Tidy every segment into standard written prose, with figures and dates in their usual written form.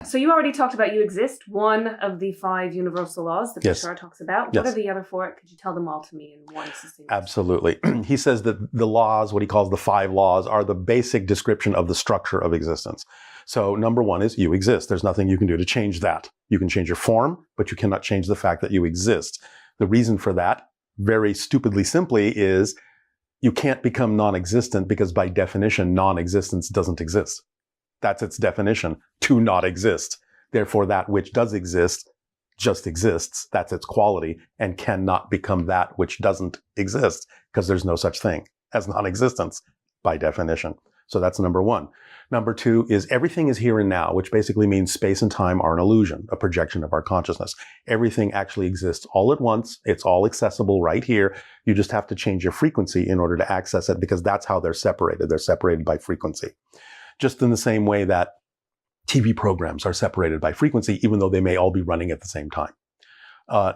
So you already talked about you exist, one of the 5 universal laws that Bashar talks about. What are the other 4? Could you tell them all to me in one succinct? Absolutely. He says that the laws, what he calls the 5 laws, are the basic description of the structure of existence. So number 1 is you exist. There's nothing you can do to change that. You can change your form, but you cannot change the fact that you exist. The reason for that, very stupidly simply, is you can't become non-existent because by definition, non-existence doesn't exist. That's its definition, to not exist. Therefore, that which does exist just exists. That's its quality and cannot become that which doesn't exist because there's no such thing as non-existence by definition. So that's number 1. Number 2 is everything is here and now, which basically means space and time are an illusion, a projection of our consciousness. Everything actually exists all at once. It's all accessible right here. You just have to change your frequency in order to access it because that's how they're separated. They're separated by frequency. Just in the same way that TV programs are separated by frequency, even though they may all be running at the same time.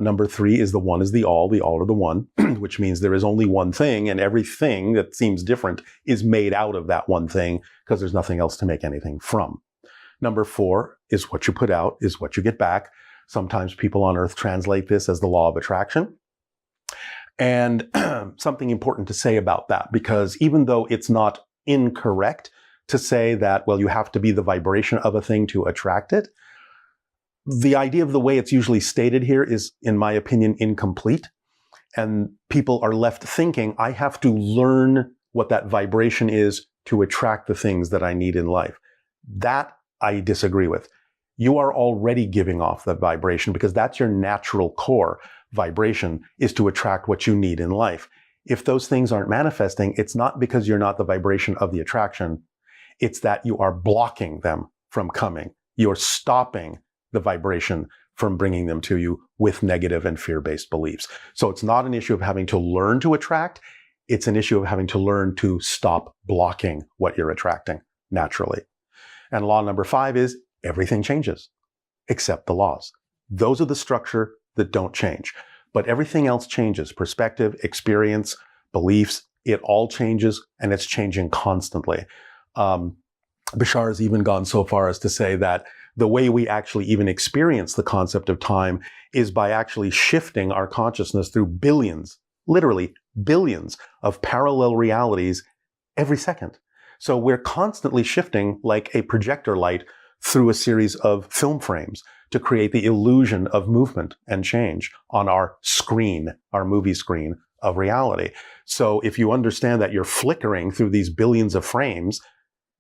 Number 3 is the one is the all are the one, which means there is only one thing, and everything that seems different is made out of that one thing because there's nothing else to make anything from. Number 4 is what you put out is what you get back. Sometimes people on Earth translate this as the law of attraction. And something important to say about that, because even though it's not incorrect to say that, well, you have to be the vibration of a thing to attract it, the idea of the way it's usually stated here is, in my opinion, incomplete. And people are left thinking, I have to learn what that vibration is to attract the things that I need in life. That I disagree with. You are already giving off that vibration because that's your natural core. Vibration is to attract what you need in life. If those things aren't manifesting, it's not because you're not the vibration of the attraction. It's that you are blocking them from coming. You're stopping the vibration from bringing them to you with negative and fear-based beliefs. So it's not an issue of having to learn to attract. It's an issue of having to learn to stop blocking what you're attracting naturally. And law number 5 is everything changes except the laws. Those are the structure that don't change. But everything else changes. Perspective, experience, beliefs, it all changes, and it's changing constantly. Bashar has even gone so far as to say that the way we actually even experience the concept of time is by actually shifting our consciousness through billions, literally billions of parallel realities every second. So we're constantly shifting like a projector light through a series of film frames to create the illusion of movement and change on our screen, our movie screen of reality. So if you understand that you're flickering through these billions of frames,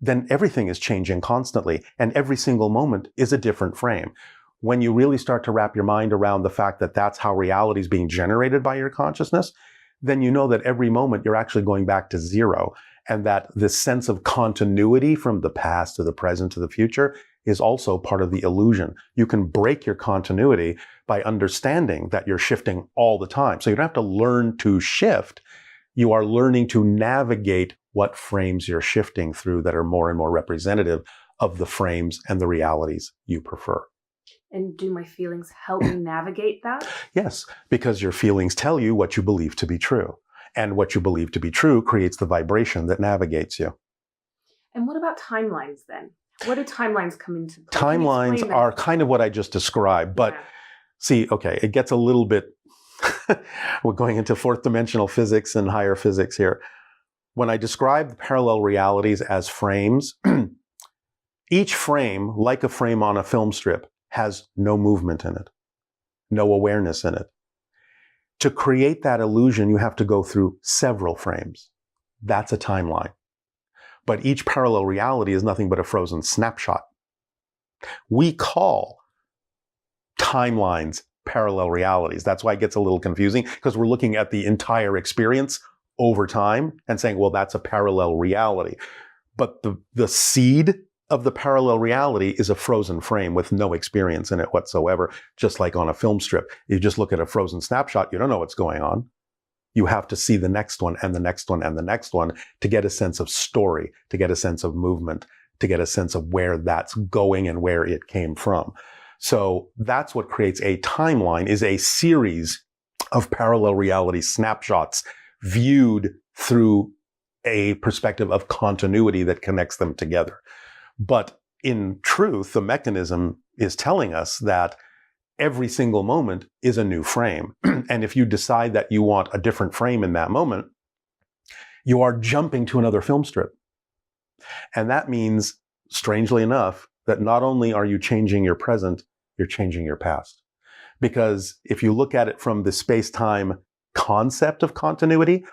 then everything is changing constantly, and every single moment is a different frame. When you really start to wrap your mind around the fact that that's how reality is being generated by your consciousness, then you know that every moment you're actually going back to zero, and that this sense of continuity from the past to the present to the future is also part of the illusion. You can break your continuity by understanding that you're shifting all the time. So you don't have to learn to shift. You are learning to navigate what frames you're shifting through that are more and more representative of the frames and the realities you prefer. And do my feelings help me navigate that? Yes, because your feelings tell you what you believe to be true. And what you believe to be true creates the vibration that navigates you. And what about timelines then? What do timelines come into play? Timelines are kind of what I just described. But see, okay, it gets a little bit, we're going into 4th dimensional physics and higher physics here. When I describe the parallel realities as frames, each frame, like a frame on a film strip, has no movement in it, no awareness in it. To create that illusion, you have to go through several frames. That's a timeline. But each parallel reality is nothing but a frozen snapshot. We call timelines parallel realities. That's why it gets a little confusing, because we're looking at the entire experience over time and saying, well, that's a parallel reality. But the seed of the parallel reality is a frozen frame with no experience in it whatsoever, just like on a film strip. You just look at a frozen snapshot, you don't know what's going on. You have to see the next one and the next one and the next one to get a sense of story, to get a sense of movement, to get a sense of where that's going and where it came from. So that's what creates a timeline, is a series of parallel reality snapshots viewed through a perspective of continuity that connects them together. But in truth, the mechanism is telling us that every single moment is a new frame. And if you decide that you want a different frame in that moment, you are jumping to another film strip. And that means, strangely enough, that not only are you changing your present, you're changing your past. Because if you look at it from the space-time concept of continuity,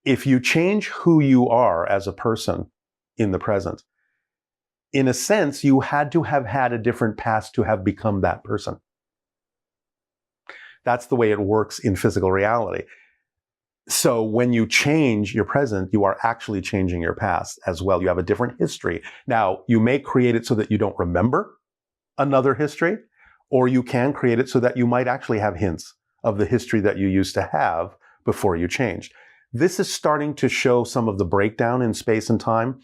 if you change who you are as a person in the present, in a sense, you had to have had a different past to have become that person. That's the way it works in physical reality. So when you change your present, you are actually changing your past as well. You have a different history. Now, you may create it so that you don't remember another history, or you can create it so that you might actually have hints of the history that you used to have before you changed. This is starting to show some of the breakdown in space and time.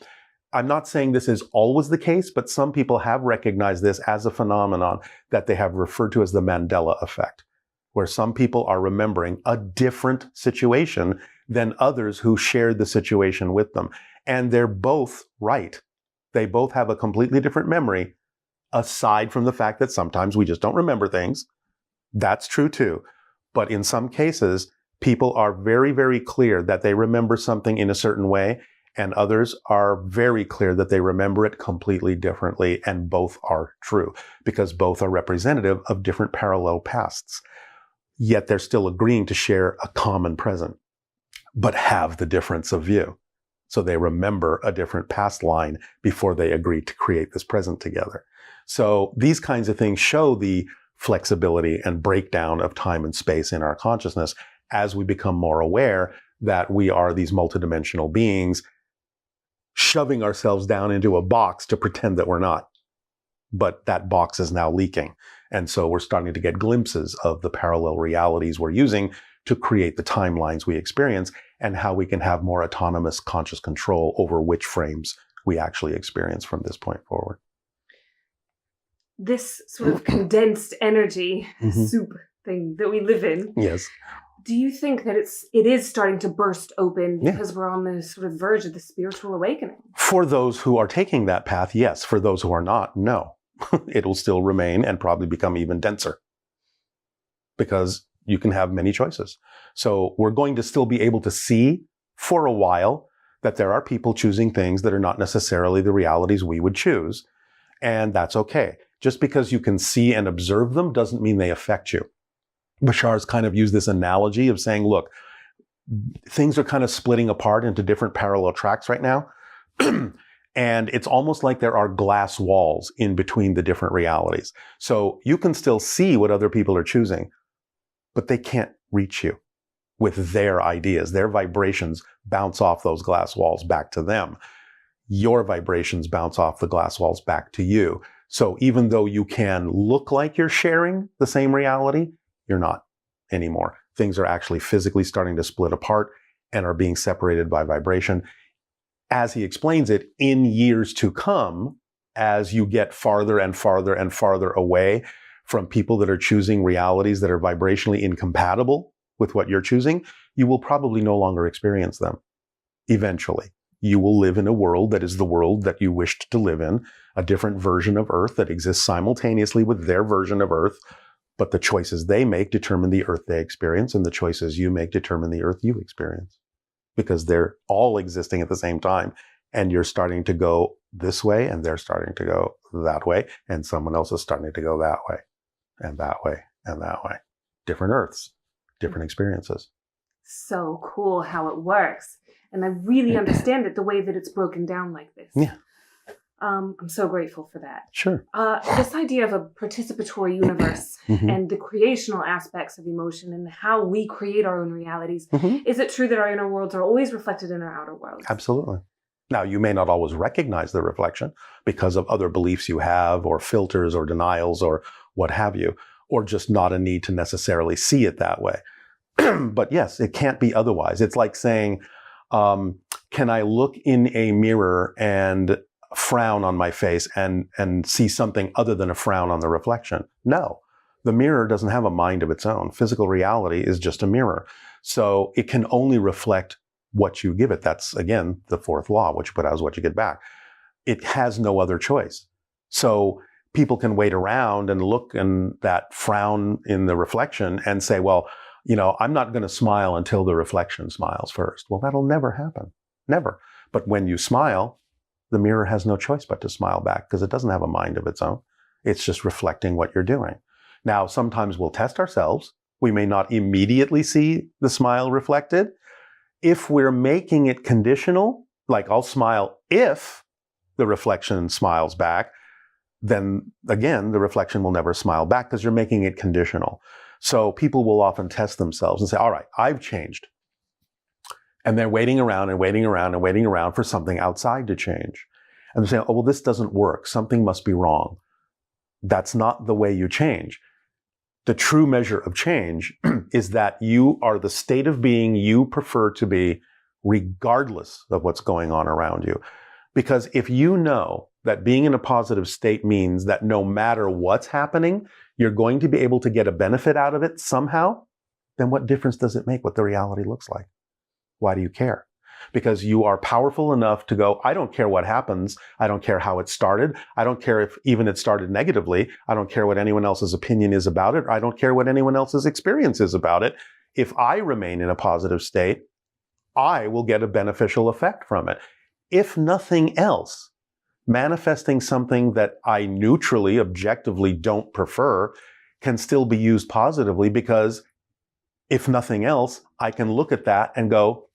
I'm not saying this is always the case, but some people have recognized this as a phenomenon that they have referred to as the Mandela effect, where some people are remembering a different situation than others who shared the situation with them. And they're both right. They both have a completely different memory, aside from the fact that sometimes we just don't remember things. That's true too. But in some cases, people are very, very clear that they remember something in a certain way, and others are very clear that they remember it completely differently, and both are true, because both are representative of different parallel pasts. Yet they're still agreeing to share a common present, but have the difference of view. So they remember a different past line before they agree to create this present together. So these kinds of things show the flexibility and breakdown of time and space in our consciousness as we become more aware that we are these multidimensional beings, shoving ourselves down into a box to pretend that we're not. But that box is now leaking. And so we're starting to get glimpses of the parallel realities we're using to create the timelines we experience, and how we can have more autonomous conscious control over which frames we actually experience from this point forward. This sort of condensed energy soup thing that we live in. Yes. Do you think that it is starting to burst open because we're on the sort of verge of the spiritual awakening? For those who are taking that path, yes. For those who are not, no. It'll still remain and probably become even denser, because you can have many choices. So we're going to still be able to see for a while that there are people choosing things that are not necessarily the realities we would choose. And that's okay. Just because you can see and observe them doesn't mean they affect you. Bashar's kind of used this analogy of saying, look, things are kind of splitting apart into different parallel tracks right now. And it's almost like there are glass walls in between the different realities. So you can still see what other people are choosing, but they can't reach you with their ideas. Their vibrations bounce off those glass walls back to them. Your vibrations bounce off the glass walls back to you. So even though you can look like you're sharing the same reality, you're not anymore. Things are actually physically starting to split apart and are being separated by vibration. As he explains it, in years to come, as you get farther and farther and farther away from people that are choosing realities that are vibrationally incompatible with what you're choosing, you will probably no longer experience them. Eventually, you will live in a world that is the world that you wished to live in, a different version of Earth that exists simultaneously with their version of Earth. But the choices they make determine the Earth they experience, and the choices you make determine the Earth you experience. Because they're all existing at the same time. And you're starting to go this way, and they're starting to go that way, and someone else is starting to go that way, and that way, and that way. Different Earths, different experiences. So cool how it works. And I really understand it the way that it's broken down like this. Yeah. I'm so grateful for that. Sure. This idea of a participatory universe and the creational aspects of emotion and how we create our own realities. Is it true that our inner worlds are always reflected in our outer worlds? Absolutely. Now, you may not always recognize the reflection because of other beliefs you have, or filters or denials or what have you, or just not a need to necessarily see it that way. But yes, it can't be otherwise. It's like saying, can I look in a mirror and frown on my face and see something other than a frown on the reflection? No, the mirror doesn't have a mind of its own. Physical reality is just a mirror. So it can only reflect what you give it. That's, again, the fourth law. What you put out is what you get back. It has no other choice. So people can wait around and look in that frown in the reflection and say, well, I'm not going to smile until the reflection smiles first. Well, that'll never happen. Never. But when you smile, the mirror has no choice but to smile back because it doesn't have a mind of its own. It's just reflecting what you're doing. Now, sometimes we'll test ourselves. We may not immediately see the smile reflected. If we're making it conditional, like I'll smile if the reflection smiles back, then again, the reflection will never smile back because you're making it conditional. So people will often test themselves and say, all right, I've changed. And they're waiting around and waiting around and waiting around for something outside to change. And they're saying, oh, well, this doesn't work. Something must be wrong. That's not the way you change. The true measure of change is that you are the state of being you prefer to be regardless of what's going on around you. Because if you know that being in a positive state means that no matter what's happening, you're going to be able to get a benefit out of it somehow, then what difference does it make what the reality looks like? Why do you care? Because you are powerful enough to go, I don't care what happens. I don't care how it started. I don't care if even it started negatively. I don't care what anyone else's opinion is about it. I don't care what anyone else's experience is about it. If I remain in a positive state, I will get a beneficial effect from it. If nothing else, manifesting something that I neutrally, objectively don't prefer can still be used positively because if nothing else, I can look at that and go,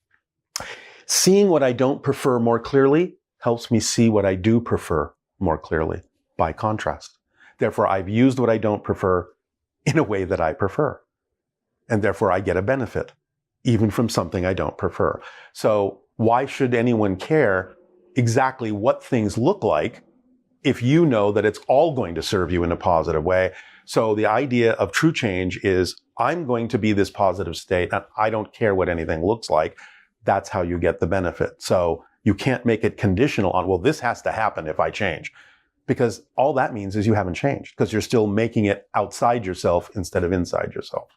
seeing what I don't prefer more clearly helps me see what I do prefer more clearly by contrast. Therefore, I've used what I don't prefer in a way that I prefer. And therefore, I get a benefit, even from something I don't prefer. So why should anyone care exactly what things look like if you know that it's all going to serve you in a positive way? So the idea of true change is I'm going to be this positive state and I don't care what anything looks like. That's how you get the benefit. So you can't make it conditional on, well, this has to happen if I change. Because all that means is you haven't changed because you're still making it outside yourself instead of inside yourself.